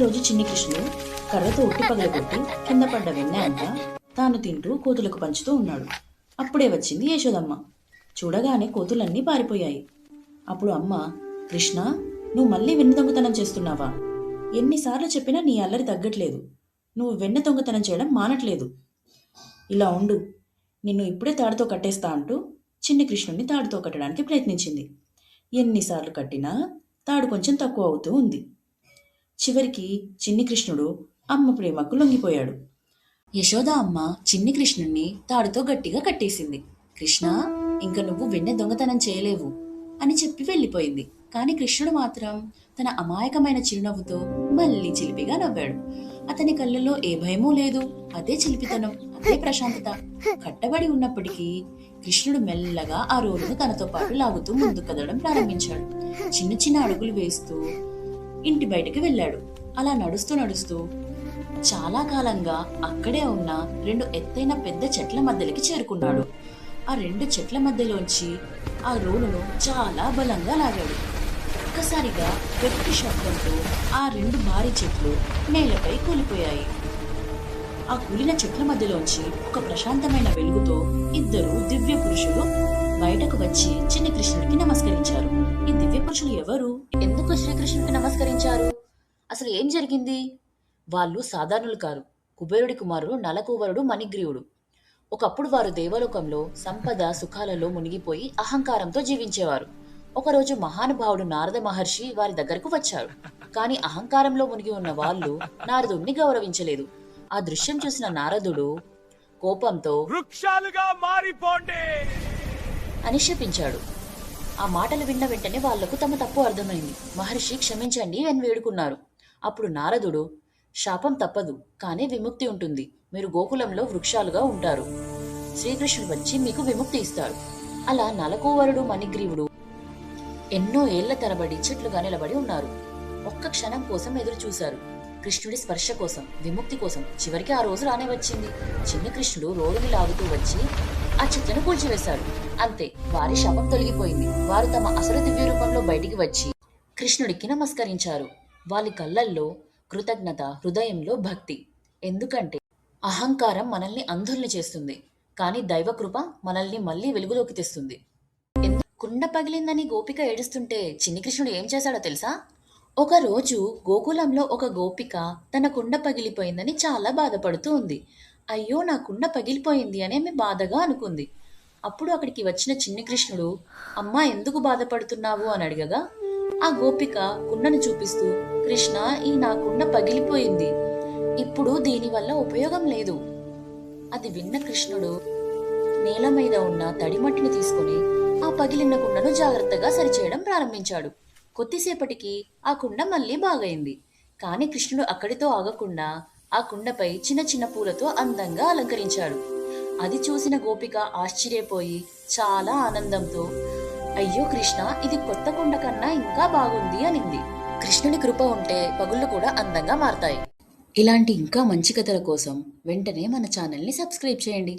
ఒకరోజు చిన్ని కృష్ణుడు కర్రతో ఉట్టి పగలగొట్టి కింద పడ్డ వెన్నె అంతా తాను తింటూ కోతులకు పంచుతూ ఉన్నాడు. అప్పుడే వచ్చింది యశోదమ్మ. చూడగానే కోతులన్నీ పారిపోయాయి. అప్పుడు అమ్మ, కృష్ణ, నువ్వు మళ్ళీ వెన్నె దొంగతనం చేస్తున్నావా? ఎన్నిసార్లు చెప్పినా నీ అల్లరి తగ్గట్లేదు. నువ్వు వెన్నె దొంగతనం చేయడం మానట్లేదు. ఇలా ఉండు, నిన్ను ఇప్పుడే తాడుతో కట్టేస్తా అంటూ చిన్ని కృష్ణుడిని తాడుతో కట్టడానికి ప్రయత్నించింది. ఎన్నిసార్లు కట్టినా తాడు కొంచెం తక్కువ అవుతూ ఉంది. చివరికి చిన్ని కృష్ణుడు అమ్మ ప్రేమకు లొంగిపోయాడు. యశోద అమ్మ చిన్ని కృష్ణుణ్ణి తాడుతో గట్టిగా కట్టేసింది. కృష్ణ, ఇంక నువ్వు వెన్నె దొంగతనం చేయలేవు అని చెప్పి వెళ్ళిపోయింది. కాని కృష్ణుడు మాత్రం తన అమాయకమైన చిరునవ్వుతో మళ్ళీ చిలిపిగా నవ్వాడు. అతని కళ్ళల్లో ఏ భయమూ లేదు. అదే చిలిపితనం, అదే ప్రశాంతత. కట్టబడి ఉన్నప్పటికీ కృష్ణుడు మెల్లగా ఆ రోలును తనతో పాటు లాగుతూ ముందుకు కదలడం ప్రారంభించాడు. చిన్న చిన్న అడుగులు వేస్తూ ఇంటి బయటకు వెళ్ళాడు. అలా నడుస్తూ నడుస్తూ చాలా కాలంగా అక్కడే ఉన్న రెండు ఎత్తైన పెద్ద చెట్ల మధ్యలోకి చేరుకున్నాడు. ఆ రెండు చెట్ల మధ్యలోంచి ఆ రోలును చాలా బలంగా లాగాడు. ఒక్కసారిగా గట్టి శబ్దంతో ఆ రెండు భారీ చెట్లు నేలపై కూలిపోయాయి. ఆ కూలిన చెట్ల మధ్యలోంచి ఒక ప్రశాంతమైన వెలుగుతో ఇద్దరు దివ్య పురుషులు బయటకు వచ్చి చిన్న కృష్ణుడికి నమస్కరించారు. ఈ దివ్య పురుషులు ఎవరు? ఎందుకు శ్రీకృష్ణుడికి నమస్కరించారు? అసలు ఏం జరిగింది? వాళ్ళు సాధారణులు కారు. కుబేరుడి కుమారుడు నలకూవరుడు మణిగ్రీవుడు. ఒకప్పుడు వారు దేవలోకంలో సంపద సుఖాలలో మునిగిపోయి అహంకారంతో జీవించేవారు. ఒకరోజు మహానుభావుడు నారద మహర్షి వారి దగ్గరకు వచ్చాడు. కాని అహంకారంలో మునిగి ఉన్న వాళ్ళు నారదుడిని గౌరవించలేదు. ఆ దృశ్యం చూసిన నారదుడు కోపంతో వృక్షాలుగా మారిపోండి అని శపించాడు. ఆ మాటలు విన్న వెంటనే వాళ్లకు తమ తప్పు అర్థమైంది. మహర్షి క్షమించండి అని వేడుకున్నారు. అప్పుడు నారదుడు, శాపం తప్పదు, కానీ విముక్తి ఉంటుంది. మీరు గోకులంలో వృక్షాలుగా ఉంటారు. శ్రీకృష్ణుడు వచ్చి మీకు విముక్తి ఇస్తాడు. అలా నలకూవరుడు మణిగ్రీవుడు ఎన్నో ఏళ్ల తరబడి చెట్లుగా నిలబడి ఉన్నారు. ఒక్క క్షణం కోసం ఎదురు చూశారు. కృష్ణుడి స్పర్శ కోసం, విముక్తి కోసం. చివరికి ఆ రోజు రానే వచ్చింది. చిన్న కృష్ణుడు రోలుని లాగుతూ వచ్చి ఆ చెట్లను కూల్చివేశాడు. అంతే, వారి శాపం తొలగిపోయింది. వారు తమ అసలు దివ్య రూపంలో బయటికి వచ్చి కృష్ణుడికి నమస్కరించారు. వాళ్ళ కళ్ళల్లో కృతజ్ఞత, హృదయంలో భక్తి. ఎందుకంటే అహంకారం మనల్ని అంధుల్ని చేస్తుంది, కానీ దైవకృప మనల్ని మళ్ళీ వెలుగులోకి తెస్తుంది. కుండ పగిలిందని గోపిక ఏడుస్తుంటే చిన్ని కృష్ణుడు ఏం చేశాడో తెలుసా? ఒకరోజు గోకులంలో ఒక గోపిక తన కుండ పగిలిపోయిందని చాలా బాధపడుతూ ఉంది. అయ్యో, నా కుండ పగిలిపోయింది అని ఆమె బాధగా అనుకుంది. అప్పుడు అక్కడికి వచ్చిన చిన్ని కృష్ణుడు, అమ్మా, ఎందుకు బాధపడుతున్నావు అని అడగగా ఆ గోపిక కుండను చూపిస్తూ, కృష్ణ, ఈ నా కుండ పగిలిపోయింది. ఇప్పుడు దీనివల్ల ఉపయోగం లేదు. అది విన్న కృష్ణుడు నేల మీద ఉన్న తడిమట్టిని తీసుకుని ఆ పగిలిన కుండను జాగ్రత్తగా సరిచేయడం ప్రారంభించాడు. కొద్దిసేపటికి ఆ కుండ మళ్ళీ బాగైంది. కాని కృష్ణుడు అక్కడితో ఆగకుండా ఆ కుండపై చిన్న చిన్న పూలతో అందంగా అలంకరించాడు. అది చూసిన గోపిక ఆశ్చర్యపోయి చాలా ఆనందంతో, అయ్యో కృష్ణ, ఇది కొత్త కుండ కన్నా ఇంకా బాగుంది అనింది. కృష్ణుడి కృప ఉంటే పగుళ్ళు కూడా అందంగా మారతాయి. ఇలాంటి ఇంకా మంచి కథల కోసం వెంటనే మన ఛానల్ని సబ్స్క్రైబ్ చేయండి.